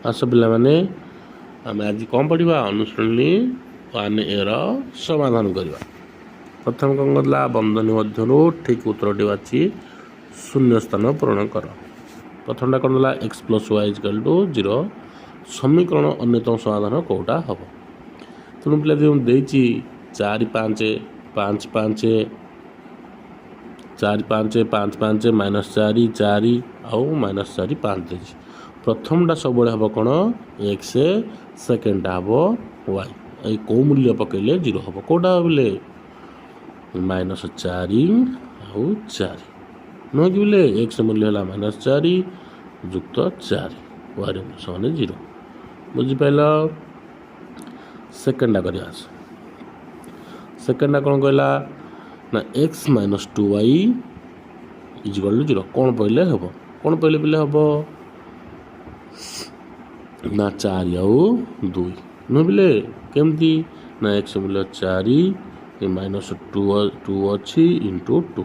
आस पिलामाने आम आज कौन पढ़ा अनुश्रेणी 1A समाधान करवा। प्रथम कौन करला बंधनी मध्य ठीक उत्तर बाची शून्य स्थान पूरण कर। प्रथमटा कौन देला x + y = 0 समीकरण अन्यतम समाधान कौटा हम। तेणु पिला देती 4 5 5 5 4 5 5 5 -4 4 आउ -4 5 देती। प्रथमटा सब हम कौन x सेकेंडटा हम y ये कौ मूल्य पकड़े 0 हम कौटा बोले -4 आउ 4 नुह कि बोले x मूल्य है -4 युक्त 4 y समान 0 बुझिपाल। सेकेंडटा कर सेकेंडटा कौन कहला ना x - 2y = 0 कौन पहले हम कौन पहले पहले हम ना 4 आउ 2 नुह बोले केमती ना x मूल्य 4 -2 अच्छी इंटू 2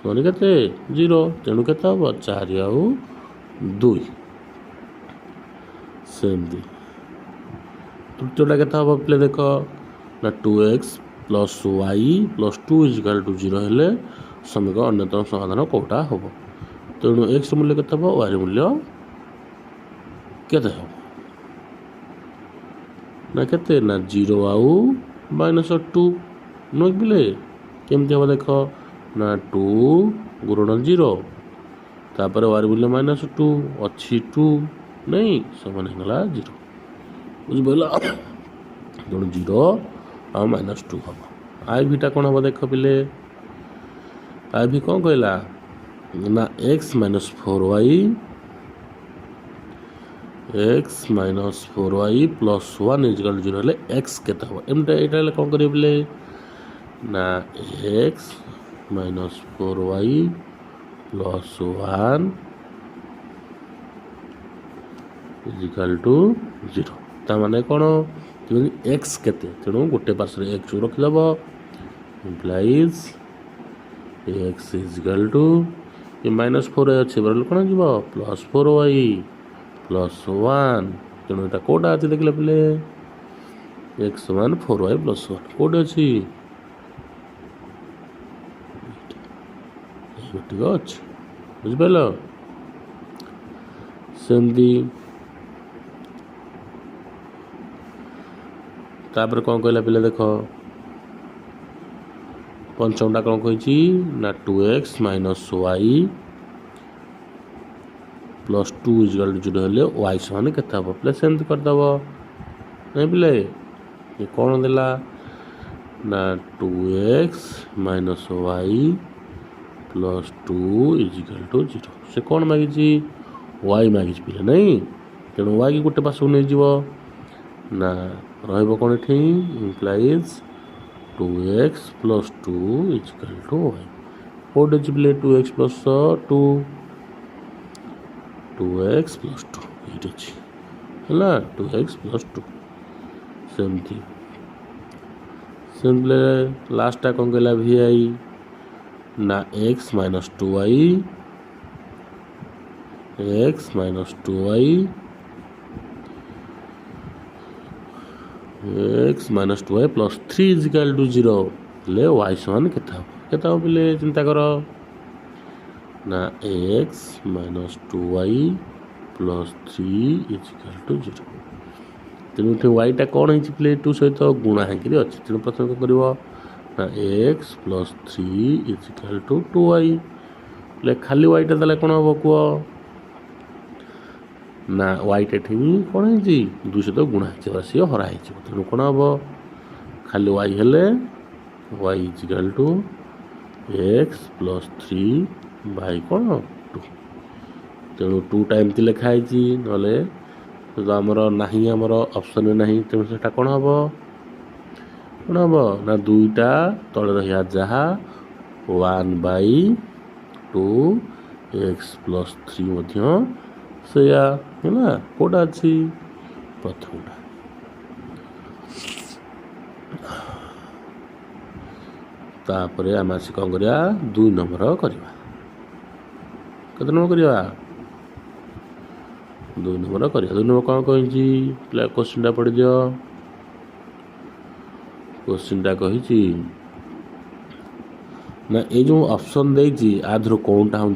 समान के 0 तेणु के 4 आउ 2 सेमती। तृतीयटा के पे देख ना 2x + y + 2 = 0 हेले समीकरण अन्यतम समाधान कौटा हम। तेणु x मूल्य के y मूल्य के ना के ना 0 आउ -2 नुह बोले केमती हम देख ना 2 गुणन 0 तापर y मूल्य -2 अच्छी 2 नहीं समान होगा 0 बुझिपाल। तेणु 0 आउ -2 हम। आई भीटा कौन हम देख पिले आई भी कौन कहला ना x - 4y + 1 = 0 हेले x के एमटा ये कौन कर ना x - 4y + 1 = 0 ताने कौन x केते तेणु गोटे पार्श्व x रखिदेव इम्प्लाइज x -4 अच्छे बोले कौन जीव +4y + 1 तेणु यहाँ कौटा अच्छे देखले पे x = 4y + 1 कौटे अच्छी अच्छी बुझिपाल। सेमती तापर कौन कहला पे देख पंचमटा कौन कही ना 2x - y + 2 = 0 हेले y समान के पे सेमती करदेव नहीं बोले ये कौन देला ना 2x - y + 2 = 0 से कौन मागिची y मागिची पिले नहीं तेणु y की गोटे पास नहीं जीव ना रही कौन ये इम्प्लाइज 2x + 2 = y कौटे बोले 2x + 2 2x + 2 ये अच्छी है 2x + 2 सेमती सिंपल लास्टा कौन कहला vi ना x - 2y x - 2y x - 2y + 3 = 0 ले y समान के बोले चिंता कर ना x - 2y + 3 = 0 तेणु y कौन है 2 सहित गुणा होकर अच्छी तेणु प्रथम कौन कर ना x + 3 = 2y ले खाली y देला कौन हम कह ना y कौन है 2 सहित गुणा हो सी हरा हो तेणु कौन हम खाली y हेले y = x + 3 by कौन 2 तेणु 2टा एमती लिखाई ना तो आमर नहीं आमर ऑप्शन में नहीं तेणु से कौन हम ना 2टा तले रहा जहाँ 1/2 x + 3 से है कौटा अच्छी प्रथमटा। तापर आम आस कौन करा 2 नंबर करवा केते नंबर करवा 2 नंबर करिया 2 नंबर कौन कही क्वेश्चन पढ़ी दियो क्वेश्चन कही ना ये जो ऑप्शन देती आधर कौनटा हूँ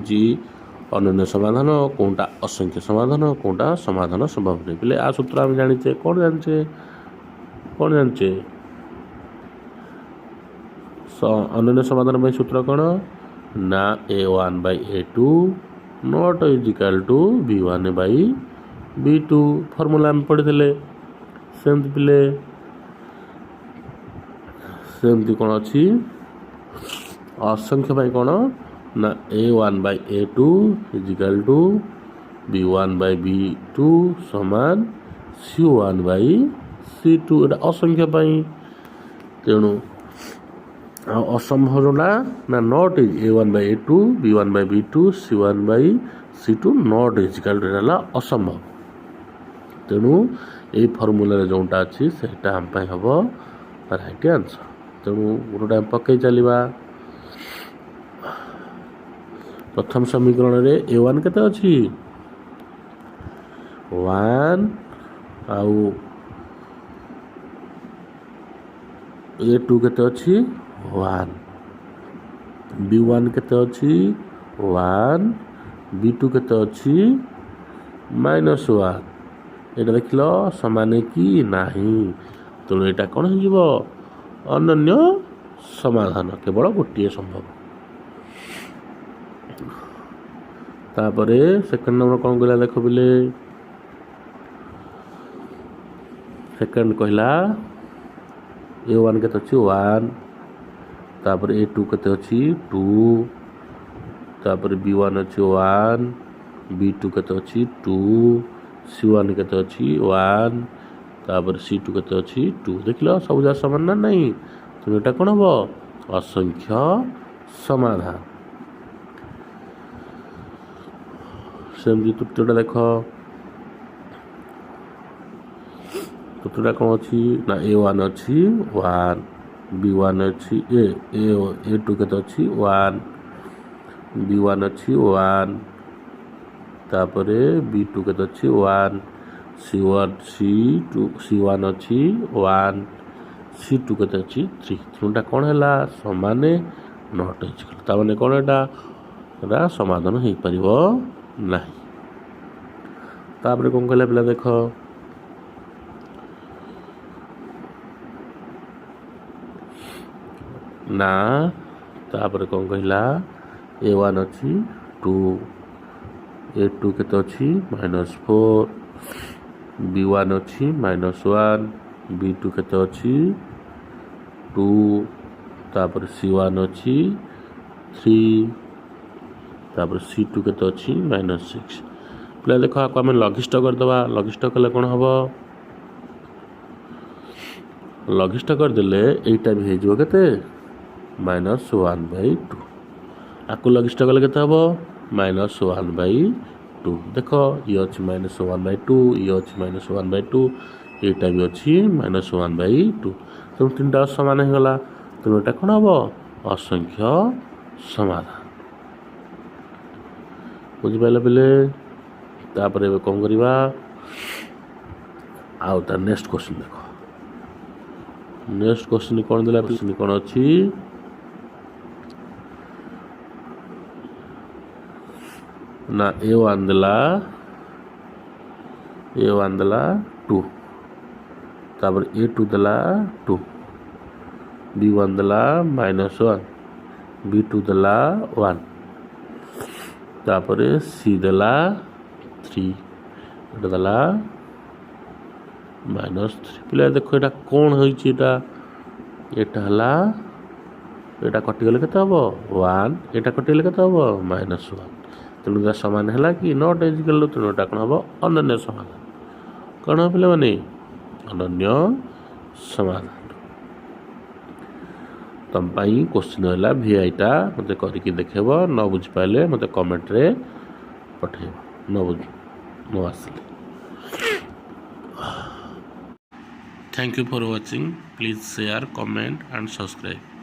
अनन्य समाधान कौनटा असंख्य समाधान कौनटा समाधान संभव नहीं बोले आ सूत्र आम जाचे कौन जाचे अनन्य समाधान में सूत्र कौन ना a1/a2 नॉट इजिकल टू b1/b2 फॉर्मूला में पढ़ी सेमती पिले सेमती कौन अच्छी असंख्य भाई कौन ना a1/a2 इजिकल टू b1/b2 समान c1/c2 एटा असंख्य पाई तेणु असंभव जोड़ा ना not is a1/a2 b1/b2 c1/c2 not इजिकल टू असंभव तेणु ये फॉर्मूला जोटा अच्छी से हम हम राइट आंसर तेणु गोटे पकई चलवा प्रथम समीकरण रे a1 केते अछि 1 आउ a2 केते अछि 1 b1 केते अछि 1 b2 केते अछि -1 एटा देखिलो समान कि नाही तेणु एटा कौन हो अनन्य समाधान केवल गोटे संभव तापरे सेकंड नंबर कौन कहला देख बोले सेकंड कहला a1 केते अछि 1 तापर a2 केते अछि 2 तापर b1 अछि 1 b2 केते अछि 2 c1 केते अछि 1 तापर c2 केते अछि 2 देखलो सब जा समान ना नहीं तो एटा कोन हो असंख्य समाधान सेमती तृतीयटा देख तृतीयटा कौन अच्छी ना a1 अच्छी 1 b1 अच्छी a2 केते अच्छी 1 b1 अच्छी 1 तापरे b2 केते अच्छी 1 c1 अच्छी 1 c2 केते अच्छी 3 तीनटा कौन है समाने नॉट इजिकल ताने कौन एटा समाधान हो पारिबो नहीं तापरे कौन कहला पिला देख ना तापरे कौन कहला a1 अच्छी 2 a2 केते अच्छी -4 b1 अच्छी -1 b2 केते अच्छी 2 तापर c1 अच्छी 3 तापर c2 केते अच्छी -6 पिला देखो आपको आम लघिष्ठ करदे लघिष्ठ कले कौन हम लघिष्ठ करदे यहीटा भी हो केते -1/2 आपको लघिष्ठ कले केते हम -1/2 देख ये अच्छी -1/2 ये अच्छी -1/2 यहीटा भी अच्छी -1/2 तेणु 3टा समान हो गला तेणु एटा कौन हम असंख्य समाधान बुझिपारे बोले तापर कौन करवा आउ तार नेक्स्ट क्वेश्चन देख नेक्स्ट क्वेश्चन कौन देला क्वेश्चन कौन अच्छी ना a1 देला 2 तापर a2 देला 2 b1 देला -1 b2 देला 1 तापर c देला 3 एटा देला -3 पिला देखो एटा कौन होइछि एटा हला एटा कटिगले केते हबो 1 एटा कटिगले केते हबो -1 तेणु एटा समान है कि नॉट इजिकल तेणु एटा कौन हबो अनन्य समाधान कौन हो पिला माने अनन्य समाधान तुम क्वेश्चन है भिआईटा मत करके देखेब न बुझी पाले मत कमेंट रे पठेब न आसिले thank you for watching please share comment and subscribe